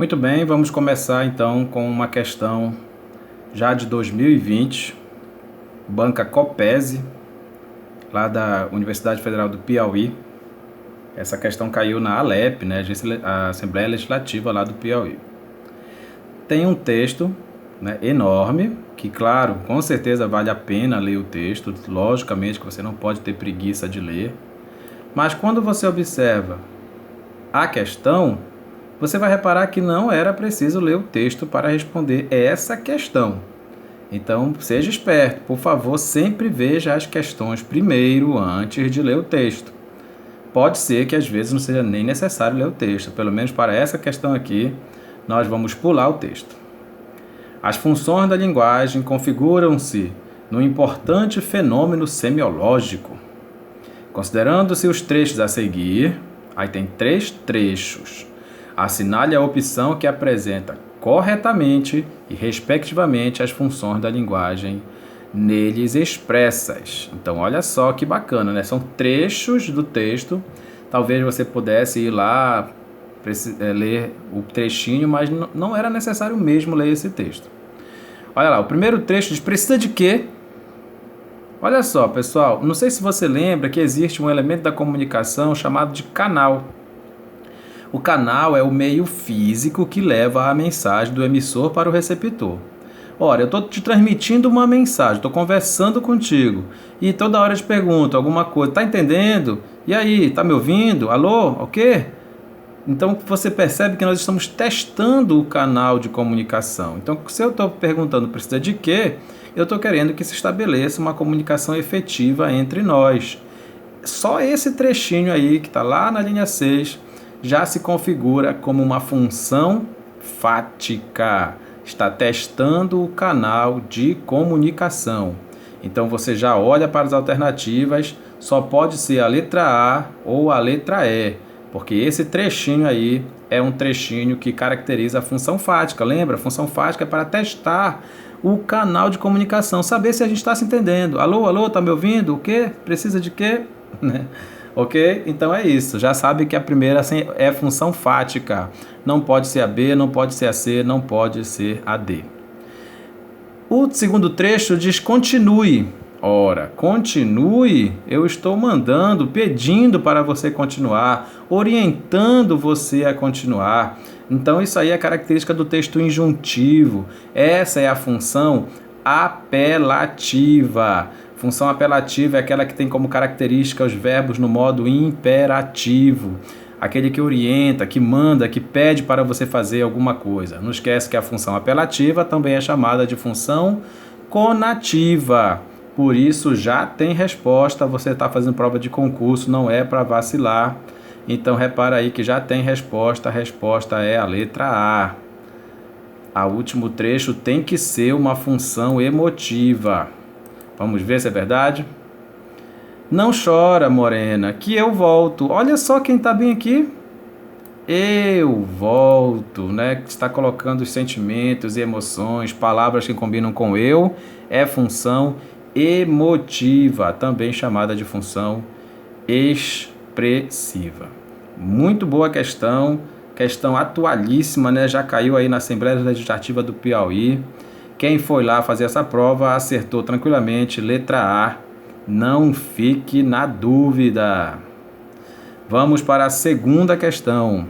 Muito bem, vamos começar então com uma questão já de 2020, banca Copese, lá da Universidade Federal do Piauí. Essa questão caiu na ALEP, né, a Assembleia Legislativa lá do Piauí. Tem um texto, né, enorme, que claro, com certeza vale a pena ler o texto, logicamente que você não pode ter preguiça de ler, mas quando você observa a questão, você vai reparar que não era preciso ler o texto para responder essa questão. Então, seja esperto, por favor, sempre veja as questões primeiro, antes de ler o texto. Pode ser que às vezes não seja nem necessário ler o texto, pelo menos para essa questão aqui, nós vamos pular o texto. As funções da linguagem configuram-se no importante fenômeno semiológico. Considerando-se os trechos a seguir, aí tem 3 trechos. Assinale a opção que apresenta corretamente e respectivamente as funções da linguagem neles expressas. Então, olha só que bacana, né? São trechos do texto. Talvez você pudesse ir lá ler o trechinho, mas não era necessário mesmo ler esse texto. Olha lá, o primeiro trecho diz: precisa de quê? Olha só, pessoal, não sei se você lembra que existe um elemento da comunicação chamado de canal. O canal é o meio físico que leva a mensagem do emissor para o receptor. Ora, eu estou te transmitindo uma mensagem, estou conversando contigo e toda hora eu te pergunto alguma coisa, tá entendendo? E aí, tá me ouvindo? Alô? O quê? Então você percebe que nós estamos testando o canal de comunicação. Então, se eu estou perguntando precisa de quê, eu estou querendo que se estabeleça uma comunicação efetiva entre nós. Só esse trechinho aí que está lá na linha 6 já se configura como uma função fática. Está testando o canal de comunicação. Então você já olha para as alternativas, só pode ser a letra A ou a letra E, porque esse trechinho aí é um trechinho que caracteriza a função fática. Lembra? A função fática é para testar o canal de comunicação, saber se a gente está se entendendo. Alô, alô, tá me ouvindo? O quê? Precisa de quê? Ok? Então é isso. Já sabe que a primeira é função fática. Não pode ser a B, não pode ser a C, não pode ser a D. O segundo trecho diz continue. Ora, continue, eu estou mandando, pedindo para você continuar, orientando você a continuar. Então isso aí é característica do texto injuntivo. Essa é a função apelativa. Função apelativa é aquela que tem como característica os verbos no modo imperativo. Aquele que orienta, que manda, que pede para você fazer alguma coisa. Não esquece que a função apelativa também é chamada de função conativa. Por isso já tem resposta, você está fazendo prova de concurso, não é para vacilar. Então repara aí que já tem resposta, a resposta é a letra A. O último trecho tem que ser uma função emotiva. Vamos ver se é verdade? Não chora, morena, que eu volto. Olha só quem está bem aqui. Eu volto, né? Está colocando os sentimentos e emoções, palavras que combinam com eu, é função emotiva, também chamada de função expressiva. Muito boa questão atualíssima, né? Já caiu aí na Assembleia Legislativa do Piauí. Quem foi lá fazer essa prova acertou tranquilamente, letra A. Não fique na dúvida. Vamos para a segunda questão.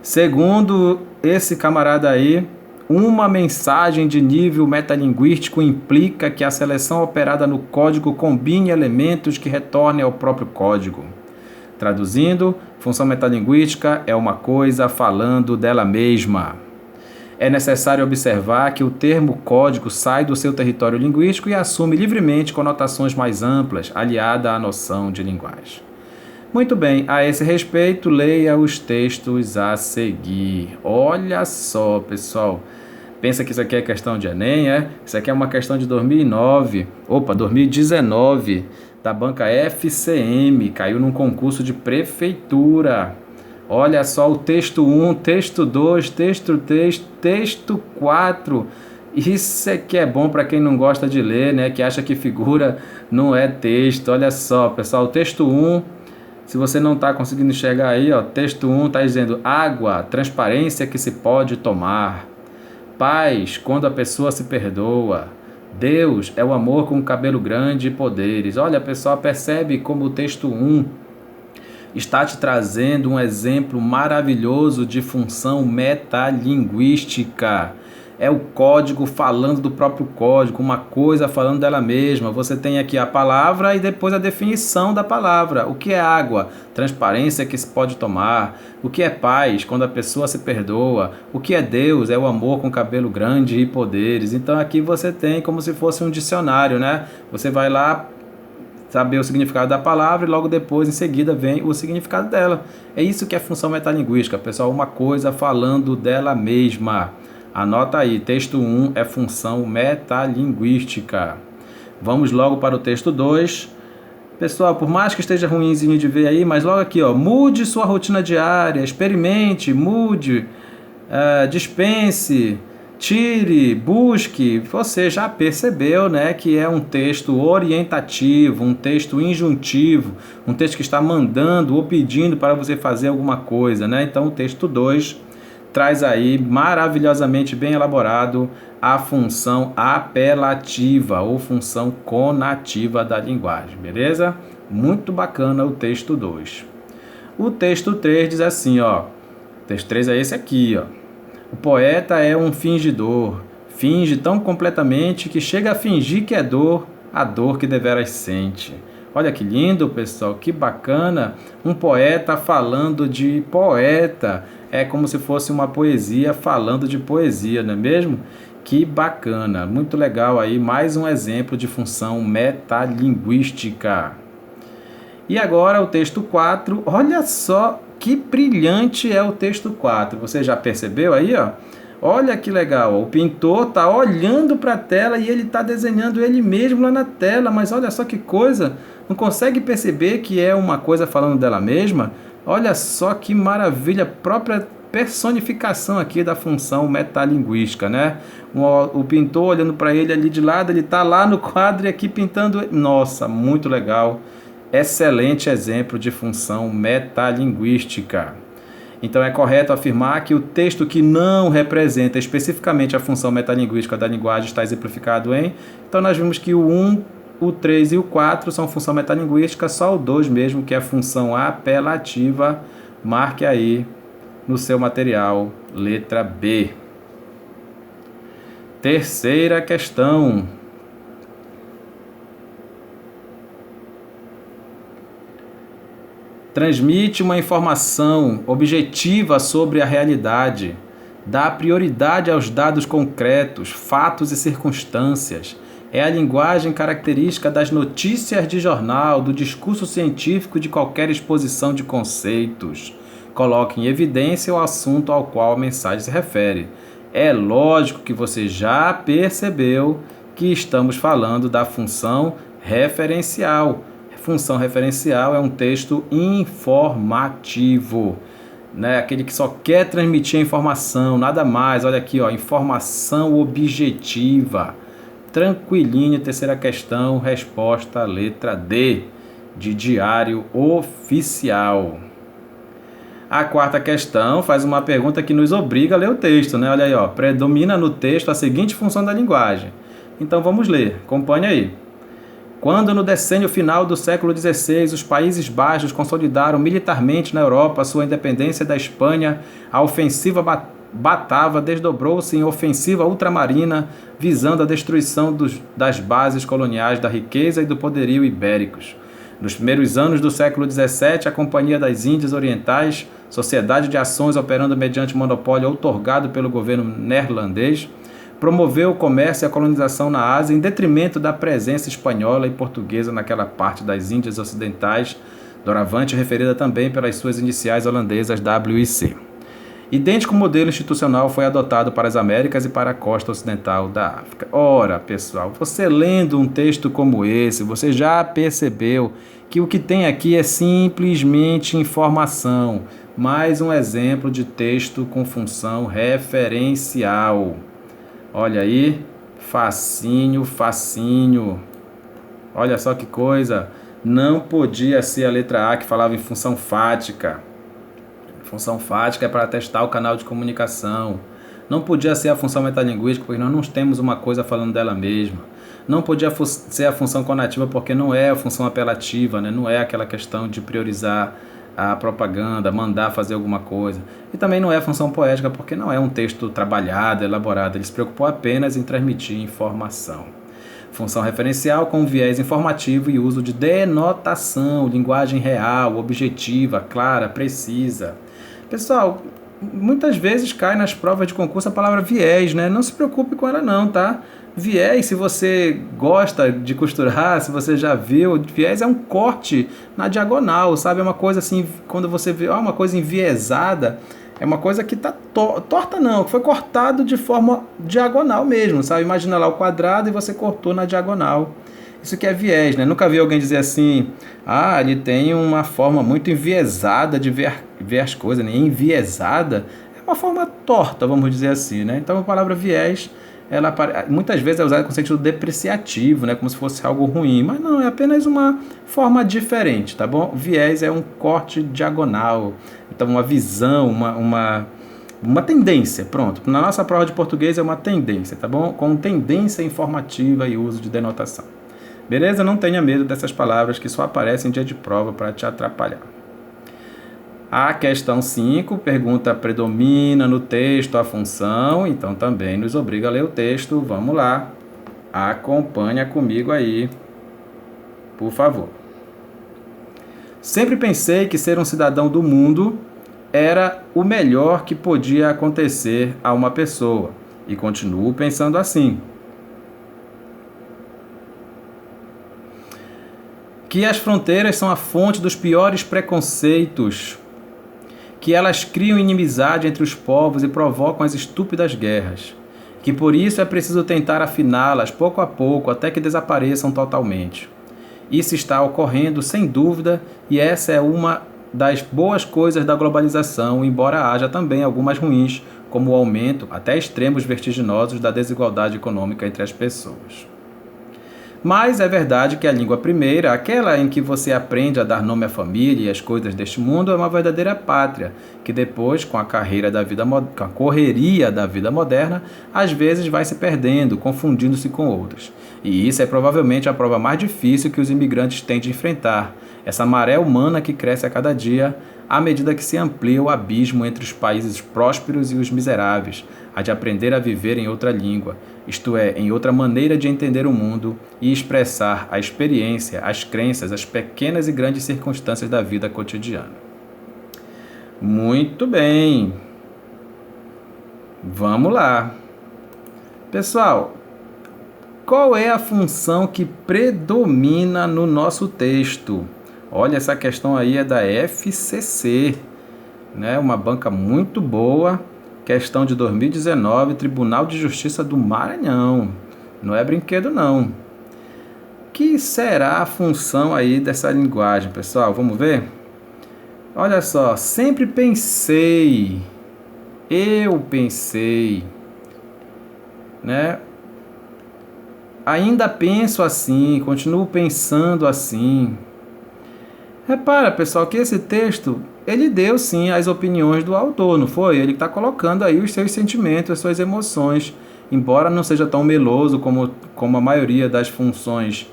Segundo esse camarada aí, uma mensagem de nível metalinguístico implica que a seleção operada no código combine elementos que retornem ao próprio código. Traduzindo, função metalinguística é uma coisa falando dela mesma. É necessário observar que o termo código sai do seu território linguístico e assume livremente conotações mais amplas, aliada à noção de linguagem. Muito bem, a esse respeito, leia os textos a seguir. Olha só, pessoal, pensa que isso aqui é questão de Enem, é? Isso aqui é uma questão de 2019, da banca FCM, caiu num concurso de prefeitura. Olha só o texto 1, texto 2, texto 3, texto 4. Isso é que é bom para quem não gosta de ler, né? Que acha que figura não é texto. Olha só, pessoal, o texto 1 Se você não está conseguindo enxergar aí, ó, texto 1 está dizendo água, transparência que se pode tomar. Paz, quando a pessoa se perdoa. Deus é o amor com cabelo grande e poderes. Olha, pessoal, percebe como o texto 1 está te trazendo um exemplo maravilhoso de função metalinguística. É o código falando do próprio código, uma coisa falando dela mesma. Você tem aqui a palavra e depois a definição da palavra. O que é água? Transparência que se pode tomar. O que é paz? Quando a pessoa se perdoa. O que é Deus? É o amor com cabelo grande e poderes. Então aqui você tem como se fosse um dicionário, né? Você vai lá saber o significado da palavra e logo depois, em seguida, vem o significado dela. É isso que é função metalinguística, pessoal, uma coisa falando dela mesma. Anota aí, texto 1 é função metalinguística. Vamos logo para o texto 2. Pessoal, por mais que esteja ruimzinho de ver aí, mas logo aqui, ó, mude sua rotina diária, experimente, mude, dispense, tire, busque. Você já percebeu, né, que é um texto orientativo, um texto injuntivo, um texto que está mandando ou pedindo para você fazer alguma coisa, né? Então o texto 2 traz aí maravilhosamente bem elaborado a função apelativa ou função conativa da linguagem, beleza? Muito bacana o texto 2. O texto 3 diz assim, ó, o texto 3 é esse aqui, ó. O poeta é um fingidor, finge tão completamente que chega a fingir que é dor, a dor que deveras sente. Olha que lindo, pessoal, que bacana, um poeta falando de poeta, é como se fosse uma poesia falando de poesia, não é mesmo? Que bacana, muito legal aí, mais um exemplo de função metalinguística. E agora o texto 4, olha só que brilhante é o texto 4, você já percebeu aí, ó? Olha que legal, ó. O pintor está olhando para a tela e ele está desenhando ele mesmo lá na tela, mas olha só que coisa, não consegue perceber que é uma coisa falando dela mesma? Olha só que maravilha, própria personificação aqui da função metalinguística, né? O pintor olhando para ele ali de lado, ele está lá no quadro e aqui pintando, nossa, muito legal, excelente exemplo de função metalinguística. Então é correto afirmar que o texto que não representa especificamente a função metalinguística da linguagem está exemplificado em... Então nós vimos que o 1, o 3 e o 4 são função metalinguística, só o 2 mesmo, que é a função apelativa. Marque aí no seu material, letra B. Terceira questão. Transmite uma informação objetiva sobre a realidade, dá prioridade aos dados concretos, fatos e circunstâncias. É a linguagem característica das notícias de jornal, do discurso científico de qualquer exposição de conceitos. Coloque em evidência o assunto ao qual a mensagem se refere. É lógico que você já percebeu que estamos falando da função referencial. Função referencial é um texto informativo, né? Aquele que só quer transmitir a informação, nada mais. Olha aqui, ó, informação objetiva. Tranquilinho, terceira questão, resposta letra D, de diário oficial. A quarta questão faz uma pergunta que nos obriga a ler o texto, né? Olha aí, ó, predomina no texto a seguinte função da linguagem. Então vamos ler, acompanhe aí. Quando no decênio final do século XVI os Países Baixos consolidaram militarmente na Europa sua independência da Espanha, a ofensiva Batava desdobrou-se em ofensiva ultramarina, visando a destruição das bases coloniais da riqueza e do poderio ibéricos. Nos primeiros anos do século XVII, a Companhia das Índias Orientais, sociedade de ações operando mediante monopólio outorgado pelo governo neerlandês, promoveu o comércio e a colonização na Ásia em detrimento da presença espanhola e portuguesa naquela parte das Índias Ocidentais, doravante referida também pelas suas iniciais holandesas WIC. Idêntico modelo institucional foi adotado para as Américas e para a costa ocidental da África. Ora, pessoal, você lendo um texto como esse, você já percebeu que o que tem aqui é simplesmente informação, mais um exemplo de texto com função referencial. Olha aí, facinho, facinho. Olha só que coisa. Não podia ser a letra A, que falava em função fática. Função fática é para atestar o canal de comunicação. Não podia ser a função metalinguística, porque nós não temos uma coisa falando dela mesma. Não podia ser a função conativa, porque não é a função apelativa, né? Não é aquela questão de priorizar a propaganda, mandar fazer alguma coisa. E também não é a função poética, porque não é um texto trabalhado, elaborado. Ele se preocupou apenas em transmitir informação. Função referencial com viés informativo e uso de denotação, linguagem real, objetiva, clara, precisa. Pessoal, muitas vezes cai nas provas de concurso a palavra viés, né? Não se preocupe com ela não, tá? Viés, se você gosta de costurar, se você já viu, viés é um corte na diagonal, sabe? É uma coisa assim, quando você vê uma coisa enviesada, é uma coisa que tá torta não, que foi cortado de forma diagonal mesmo, sabe? Imagina lá o quadrado e você cortou na diagonal. Isso que é viés, né? Nunca vi alguém dizer assim, ele tem uma forma muito enviesada de ver as coisas, né? Enviesada é uma forma torta, vamos dizer assim, né? Então a palavra viés, ela muitas vezes é usada com sentido depreciativo, né? Como se fosse algo ruim, mas não, é apenas uma forma diferente, tá bom? Viés é um corte diagonal, então uma visão, uma tendência, pronto. Na nossa prova de português é uma tendência, tá bom? Com tendência informativa e uso de denotação. Beleza? Não tenha medo dessas palavras que só aparecem em dia de prova para te atrapalhar. A questão 5 pergunta: predomina no texto a função? Então também nos obriga a ler o texto. Vamos lá. Acompanha comigo aí, por favor. Sempre pensei que ser um cidadão do mundo era o melhor que podia acontecer a uma pessoa. E continuo pensando assim. Que as fronteiras são a fonte dos piores preconceitos, que elas criam inimizade entre os povos e provocam as estúpidas guerras, que por isso é preciso tentar afiná-las pouco a pouco até que desapareçam totalmente. Isso está ocorrendo sem dúvida e essa é uma das boas coisas da globalização, embora haja também algumas ruins, como o aumento, até extremos vertiginosos, da desigualdade econômica entre as pessoas. Mas é verdade que a língua primeira, aquela em que você aprende a dar nome à família e às coisas deste mundo, é uma verdadeira pátria, que depois, com a correria da vida moderna, às vezes vai se perdendo, confundindo-se com outras. E isso é provavelmente a prova mais difícil que os imigrantes têm de enfrentar, essa maré humana que cresce a cada dia, à medida que se amplia o abismo entre os países prósperos e os miseráveis, a de aprender a viver em outra língua, isto é, em outra maneira de entender o mundo e expressar a experiência, as crenças, as pequenas e grandes circunstâncias da vida cotidiana. Muito bem. Vamos lá. Pessoal, qual é a função que predomina no nosso texto? Olha, essa questão aí é da FCC, né? Uma banca muito boa, questão de 2019, Tribunal de Justiça do Maranhão. Não é brinquedo, não. Que será a função aí dessa linguagem, pessoal? Vamos ver? Olha só, sempre pensei, eu pensei, né? Ainda penso assim, continuo pensando assim. Repara, pessoal, que esse texto, ele deu sim as opiniões do autor, não foi? Ele está colocando aí os seus sentimentos, as suas emoções, embora não seja tão meloso como a maioria das funções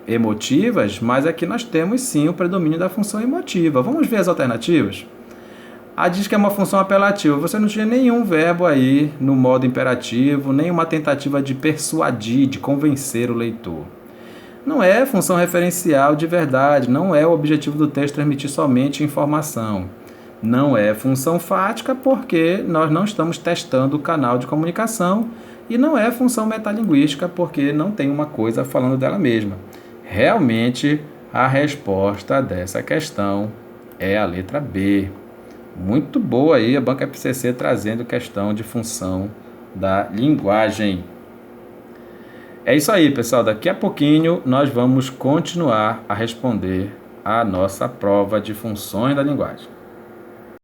emotivas, mas aqui nós temos sim o predomínio da função emotiva. Vamos ver as alternativas? Diz que é uma função apelativa. Você não tinha nenhum verbo aí no modo imperativo, nenhuma tentativa de persuadir, de convencer o leitor. Não é função referencial de verdade, não é o objetivo do texto transmitir somente informação. Não é função fática porque nós não estamos testando o canal de comunicação e não é função metalinguística porque não tem uma coisa falando dela mesma. Realmente, a resposta dessa questão é a letra B. Muito boa aí a banca FCC trazendo questão de função da linguagem. É isso aí, pessoal. Daqui a pouquinho nós vamos continuar a responder a nossa prova de funções da linguagem.